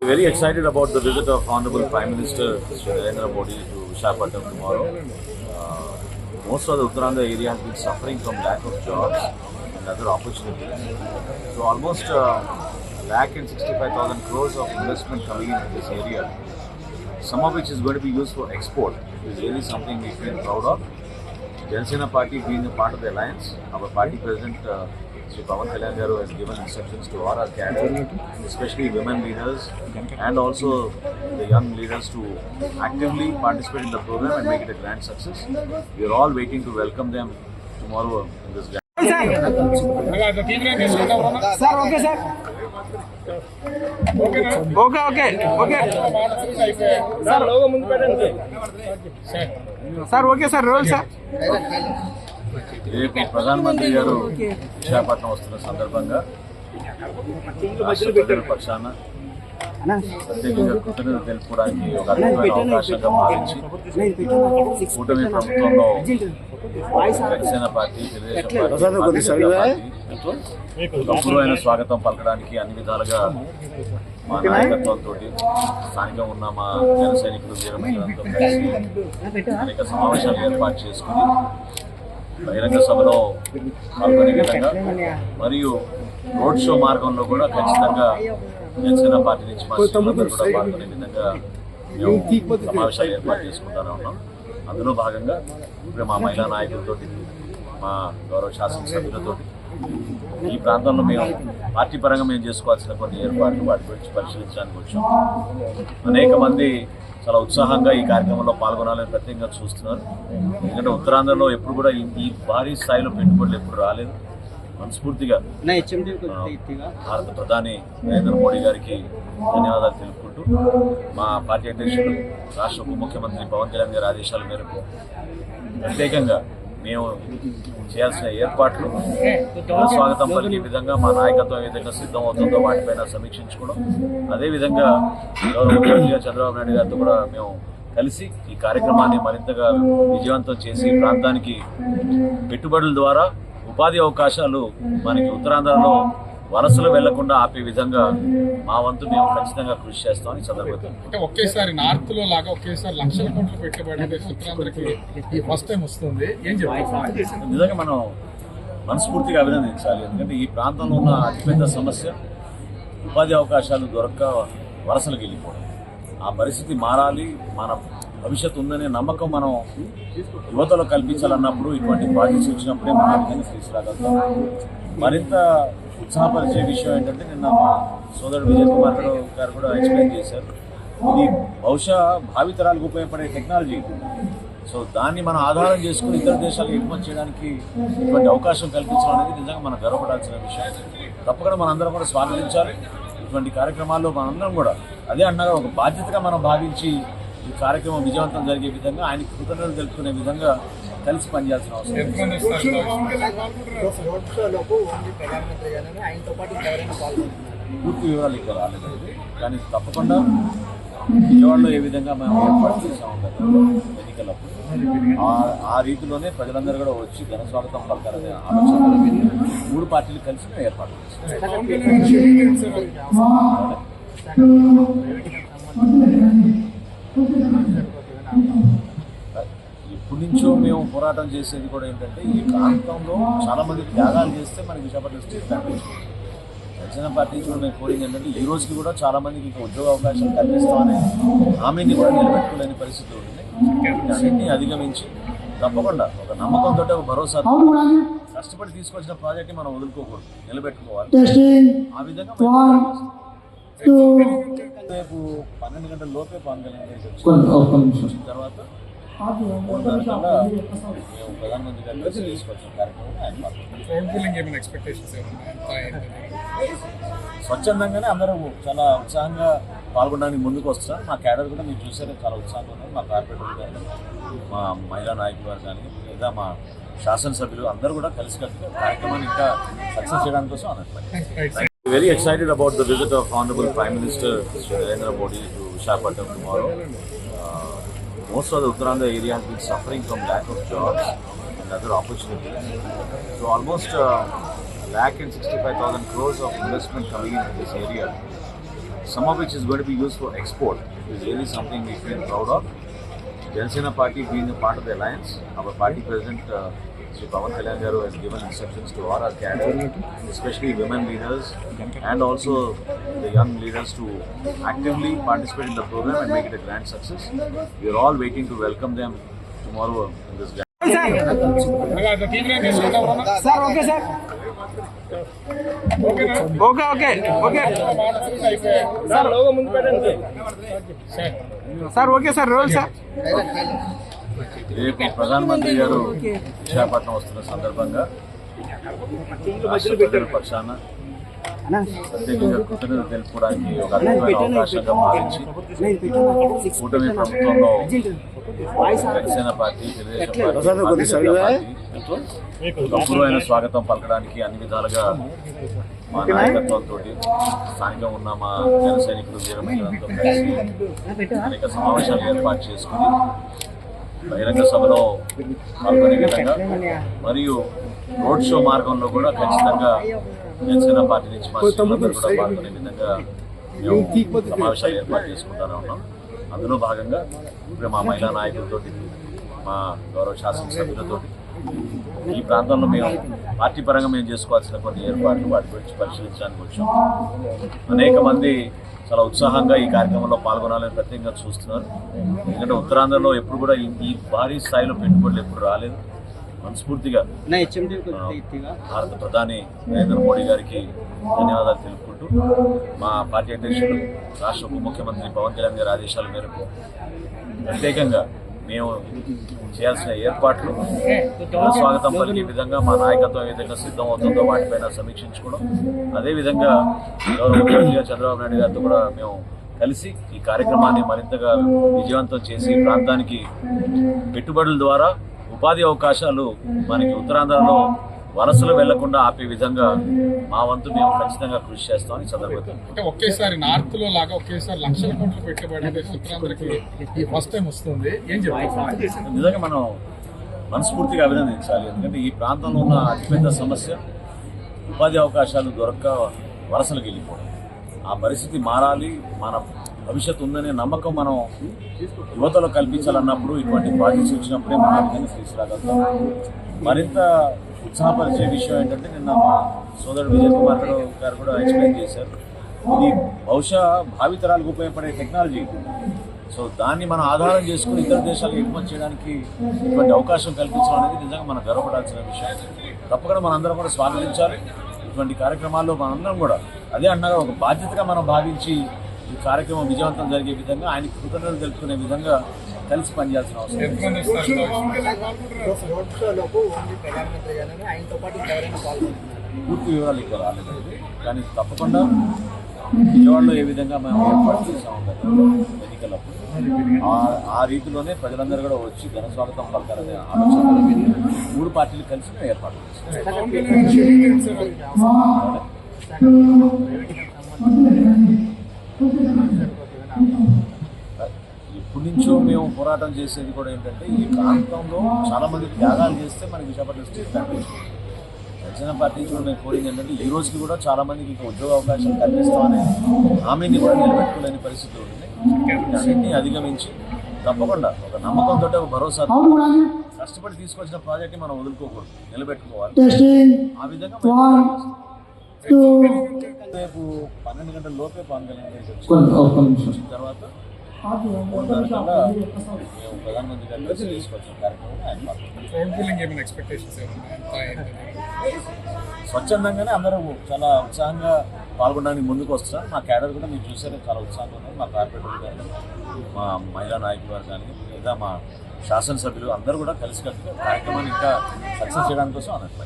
Very excited about the visit of Honorable Prime Minister Shri Narendra Modi to Visakhapatnam tomorrow. Most of the Uttaranda area has been suffering from lack of jobs and other opportunities. So almost $1,65,000 crores of investment coming in this area, some of which is going to be used for export, is really something we feel proud of. Janasena Party being a part of the alliance, our party president Sri Pawan Kalyan Garu has given instructions to all our cadre, especially women leaders and also the young leaders to actively participate in the program and make it a grand success. We are all waiting to welcome them tomorrow in this grand. రేపు ప్రధానమంత్రి గారు విశాఖపట్నం వస్తున్న సందర్భంగా రాష్ట్ర ప్రజల పక్షాన ప్రత్యేకంగా కృతజ్ఞతలు తెలుపుకోవడానికి ఒక అద్భుతమైన అవకాశంగా భావించి కూటమి ప్రభుత్వంలో జనసేన పార్టీ, తెలుగుదేశం పార్టీ గౌరవమైన స్వాగతం పలకడానికి అన్ని విధాలుగా మా నాయకత్వంతో స్థానికంగా ఉన్న మా జన సైనికులు వీరమహిళలతో కలిసి అనేక సమావేశాలు ఏర్పాటు చేసుకుని బహిరంగ సభలో పాల్గొనే విధంగా మరియు రోడ్ షో మార్గంలో కూడా ఖచ్చితంగా జనసేన పార్టీ నుంచి మా శ్రీలందరూ కూడా పాల్గొనే విధంగా మేము సమావేశాలు ఏర్పాటు చేసుకుంటూనే ఉన్నాం. అందులో భాగంగా ఇప్పుడు మా మహిళా నాయకులతో, మా గౌరవ శాసనసభ్యులతో ఈ ప్రాంతంలో మేము పార్టీ పరంగా మేము చేసుకోవాల్సిన కొన్ని ఏర్పాట్లు వాటి గురించి పరిశీలించడానికి వచ్చాం. అనేక మంది చాలా ఉత్సాహంగా ఈ కార్యక్రమంలో పాల్గొనాలని ప్రత్యేకంగా చూస్తున్నారు. ఎందుకంటే ఉత్తరాంధ్రలో ఎప్పుడు కూడా ఈ భారీ స్థాయిలో పెట్టుబడులు ఎప్పుడు రాలేదు. మనస్ఫూర్తిగా భారత ప్రధాని నరేంద్ర మోడీ గారికి ధన్యవాదాలు తెలుపుకుంటూ మా పార్టీ అధ్యక్షుడు రాష్ట్ర ఉప ముఖ్యమంత్రి పవన్ కళ్యాణ్ గారి ఆదేశాల మేరకు ప్రత్యేకంగా మేము చేయాల్సిన ఏర్పాట్లు స్వాగతం పలికే విధంగా మా నాయకత్వం ఏ విధంగా సిద్ధం అవుతుందో వాటిపైన సమీక్షించుకోవడం, అదేవిధంగా గౌరవ ముఖ్యమంత్రి చంద్రబాబు నాయుడు గారితో కూడా మేము కలిసి ఈ కార్యక్రమాన్ని మరింతగా విజయవంతం చేసి ప్రాంతానికి పెట్టుబడుల ద్వారా ఉపాధి అవకాశాలు మనకి ఉత్తరాంధ్రలో వలసలు వెళ్లకుండా ఆపే విధంగా మా వంతు మేము ఖచ్చితంగా కృషి చేస్తామని సందర్భంగా. అంటే ఒకేసారి నార్త్ లో లాగా ఒకేసారి లక్షల కోట్ల పెట్టుబడి ఉత్తరాంధ్రకి ఫస్ట్ టైం వస్తుంది. ఏం చెప్తారు? నిజంగా మనం మనస్ఫూర్తిగా అభినందించాలి. ఎందుకంటే ఈ ప్రాంతంలో ఉన్న అతిపెద్ద సమస్య ఉపాధి అవకాశాలు దొరక్క వలసలకు వెళ్ళిపోవడం. ఆ పరిస్థితి మారాలి, మన భవిష్యత్తు ఉందనే నమ్మకం మనం యువతలో కల్పించాలన్నప్పుడు ఇటువంటి ప్రాజెక్ట్స్ వచ్చినప్పుడే మనం విధంగా తీసుకురాగలుగుతాం. మరింత ఉత్సాహపరిచే విషయం ఏంటంటే నిన్న మా సోదరుడు విజయ్ కుమార్ గారు కూడా ఎక్స్ప్లెయిన్ చేశారు. ఇది బహుశా భావితరాలకు ఉపయోగపడే టెక్నాలజీ. సో దాన్ని మనం ఆధారం చేసుకుని ఇతర దేశాలకు ఎగుమతి చేయడానికి ఇటువంటి అవకాశం కల్పించడం అనేది నిజంగా మనం గర్వపడాల్సిన విషయం. తప్పకుండా మనందరం కూడా స్వాగతించాలి. ఇటువంటి కార్యక్రమాల్లో మనందరం కూడా అదే అన్నగా ఒక బాధ్యతగా మనం భావించి ఈ కార్యక్రమం విజయవంతం జరిగే విధంగా ఆయనకి కృతజ్ఞతలు తెలుపుకునే విధంగా కలిసి పనిచేయాల్సిన అవసరం. పూర్తి వివరాలు ఇక్కడ రాలేదండి, కానీ తప్పకుండా విజయవాడలో ఏ విధంగా మేము ఏర్పాటు చేసాము ఎన్నికలప్పుడు ఆ రీతిలోనే ప్రజలందరూ కూడా వచ్చి ఘన స్వాగతం పలకాలనే ఆలోచన మూడు పార్టీలు కలిసి మేము ఏర్పాటు చేస్తాం. ఇప్పటి నుంచో మేము పోరాటం చేసేది కూడా ఏంటంటే ఈ ప్రాంతంలో చాలా మంది త్యాగాలు చేస్తే మనకి విశాఖపట్నం స్టేట్ కనిపిస్తుంది. జనసేన పార్టీ కూడా మేము కోరింది ఏంటంటే ఈ రోజుకి కూడా చాలా మందికి ఇంకా ఉద్యోగ అవకాశాలు కల్పిస్తామని హామీని కూడా నిలబెట్టుకోలేని పరిస్థితులు ఉన్నాయి. అన్నింటినీ అధిగమించి తప్పకుండా ఒక నమ్మకంతో ఒక భరోసా కష్టపడి తీసుకొచ్చిన ప్రాజెక్ట్ని మనం వదులుకోకూడదు, నిలబెట్టుకోవాలి. ఆ విధంగా రేపు 12 గంటల లోపే పవన్ కళ్యాణ్ వచ్చిన తర్వాత ప్రధానమంత్రి గారు కలిసి తీసుకొచ్చిన కార్యక్రమం స్వచ్ఛందంగానే అందరూ చాలా ఉత్సాహంగా పాల్గొనడానికి ముందుకు వస్తున్నారు. మా క్యాడర్ కూడా మీరు చూసారే చాలా ఉత్సాహంగా ఉన్నారు. మా కార్పొరేటర్లు కానీ, మా మహిళా నాయకులు వారు కానీ, లేదా మా శాసనసభ్యులు అందరూ కూడా కలిసి కార్యక్రమాన్ని ఇంకా సక్సెస్ చేయడానికి కోసం అన్నారు. Very excited about the visit of Honorable Prime Minister Shri Narendra Modi to Visakhapatnam tomorrow. Most of the Uttaranda area has been suffering from lack of jobs and other opportunities. So almost $1,65,000 crores of investment coming into this area, some of which is going to be used for export, is really something we feel proud of. Janasena Party being a part of the alliance, our party president Sri Pawan Kalyan Garu has given instructions to all our cadre, especially women leaders and also the young leaders, to actively participate in the program and make it a grand success. We are all waiting to welcome them tomorrow in this grand. Sir okay sir okay okay okay sir logo ముందు పెట్టండి sir okay sir role sir రేపు ప్రధానమంత్రి గారు విశాఖపట్నం వస్తున్న సందర్భంగా రాష్ట్ర ప్రజల పక్షాన ప్రత్యేకంగా కృతజ్ఞతలు తెలుపుకోవడానికి ఒక అద్భుతమైన అవకాశంగా భావించి కూటమి ప్రభుత్వంలో జనసేన పార్టీ, తెలుగుదేశం పార్టీ అపూర్వమైన స్వాగతం పలకడానికి అన్ని విధాలుగా మా నాయకత్వంతో స్థానికంగా ఉన్న మా జన సైనికులు వీరమహిళలతో కలిసి అనేక సమావేశాలు ఏర్పాటు చేసుకుని బహిరంగ సభలో పాల్గొనే విధంగా మరియు రోడ్ షో మార్గంలో కూడా ఖచ్చితంగా జనసేన పార్టీ నుంచి మా శ్రేణులందరూ కూడా పాల్గొనే విధంగా మేము సమావేశాలు ఏర్పాటు చేసుకుంటూనే ఉన్నాం. అందులో భాగంగా ఇప్పుడు మా మహిళా నాయకులతో, మా గౌరవ శాసనసభ్యులతో ఈ ప్రాంతంలో మేము పార్టీ పరంగా మేము చేసుకోవాల్సిన కొన్ని ఏర్పాట్లు, వాటి గురించి పరిశీలించడానికి వచ్చాం. అనేక మంది చాలా ఉత్సాహంగా ఈ కార్యక్రమంలో పాల్గొనాలని ప్రత్యేకంగా చూస్తున్నారు. ఎందుకంటే ఉత్తరాంధ్రలో ఎప్పుడు కూడా ఈ భారీ స్థాయిలో పెట్టుబడులు ఎప్పుడు రాలేదు. మనస్ఫూర్తిగా భారత ప్రధాని నరేంద్ర మోడీ గారికి ధన్యవాదాలు తెలుపుకుంటూ, మా పార్టీ అధ్యక్షుడు రాష్ట్ర ఉప ముఖ్యమంత్రి పవన్ కళ్యాణ్ గారి ఆదేశాల మేరకు ప్రత్యేకంగా మేము చేయాల్సిన ఏర్పాట్లు, స్వాగతం పలికే విధంగా మా నాయకత్వం ఏ విధంగా సిద్ధం అవుతుందో వాటిపైన సమీక్షించుకోవడం, అదేవిధంగా గౌరవ ముఖ్యమంత్రి చంద్రబాబు నాయుడు గారితో కూడా మేము కలిసి ఈ కార్యక్రమాన్ని మరింతగా విజయవంతం చేసి ప్రాంతానికి పెట్టుబడుల ద్వారా ఉపాధి అవకాశాలు మనకి ఉత్తరాంధ్రలో వలసలు వెళ్లకుండా ఆపే విధంగా మా వంతు మేము ఖచ్చితంగా కృషి చేస్తామని సందర్భంగా. అంటే ఒకేసారి నార్త్ లో లాగా ఒకేసారి లక్షల కోట్ల పెట్టుబడి అంటే ఉత్తరాంధ్రకి ఈ ఫస్ట్ టైం వస్తుంది. ఏం చెప్తారు? నిజంగా మనం మనస్ఫూర్తిగా అభినందించాలి. ఎందుకంటే ఈ ప్రాంతంలో ఉన్న అతిపెద్ద సమస్య ఉపాధి అవకాశాలు దొరక్క వలసలకు వెళ్ళిపోవడం. ఆ పరిస్థితి మారాలి, మన భవిష్యత్తు ఉందనే నమ్మకం మనం యువతలో కల్పించాలన్నప్పుడు ఇటువంటి ప్రాజెక్ట్స్ వచ్చినప్పుడే మనం ఆ విధంగా తీసుకురాగలుగుతాం. మరింత ఉత్సాహపరిచే విషయం ఏంటంటే, నిన్న మా సోదరుడు విజయ్ కుమార్ గారు కూడా ఎక్స్ప్లెయిన్ చేశారు. ఇది బహుశా భావితరాలకు ఉపయోగపడే టెక్నాలజీ. సో దాన్ని మనం ఆధారం చేసుకుని ఇతర దేశాలకు ఎగుమతి చేయడానికి ఇటువంటి అవకాశం కల్పించడం అనేది నిజంగా మనం గర్వపడాల్సిన విషయం. తప్పకుండా మనందరం కూడా స్వాగతించాలి. ఇటువంటి కార్యక్రమాల్లో మనందరం కూడా అదే అన్నగా ఒక బాధ్యతగా మనం భావించి ఈ కార్యక్రమం విజయవంతం జరిగే విధంగా ఆయనకి కృతజ్ఞతలు తెలుపుకునే విధంగా కలిసి పనిచేయాల్సిన అవసరం. పూర్తి వివరాలు ఇక్కడ రాలేదు, కానీ తప్పకుండా విజయవాడలో ఏ విధంగా మేము ఏర్పాటు చేసాము ఎన్నికలప్పుడు ఆ రీతిలోనే ప్రజలందరూ కూడా వచ్చి ఘన స్వాగతం పలకాలనే ఆలోచన 3 పార్టీలు కలిసి మేము ఏర్పాటు చేస్తాం. ఇప్పటి నుంచో మేము పోరాటం చేసేది కూడా ఏంటంటే, ఈ ప్రాంతంలో చాలా మంది త్యాగాలు చేస్తే మనకి విశాఖపట్నం స్టేట్ కనిపిస్తుంది. జనసేన పార్టీ కూడా మేము కోరింది ఏంటంటే, ఈ రోజుకి కూడా చాలా మందికి ఇంకా ఉద్యోగ అవకాశాలు కల్పిస్తామనే హామీని కూడా నిలబెట్టుకోలేని పరిస్థితులు ఉన్నాయి. అన్నింటినీ అధిగమించి తప్పకుండా ఒక నమ్మకంతో, ఒక భరోసా, కష్టపడి తీసుకొచ్చిన ప్రాజెక్ట్ని మనం వదులుకోకూడదు, నిలబెట్టుకోవాలి. ఆ విధంగా రేపు 12 గంటల లోపే పవన్ కళ్యాణ్ వచ్చిన తర్వాత మేము ప్రధానమంత్రి గారు కలిసి తీసుకొచ్చిన కార్యక్రమం స్వచ్ఛందంగానే అందరూ చాలా ఉత్సాహంగా పాల్గొనడానికి ముందుకు వస్తున్నారు. మా క్యాడర్ కూడా మీరు చూసారు, చాలా ఉత్సాహంగా ఉన్నారు. మా కార్పొరేటర్ కానీ, మా మహిళా నాయకులు వారు కానీ, లేదా మా శాసనసభ్యులు అందరూ కూడా కలిసి కార్యక్రమాన్ని ఇంకా సక్సెస్ చేయడానికి కోసం అన్నట్టు.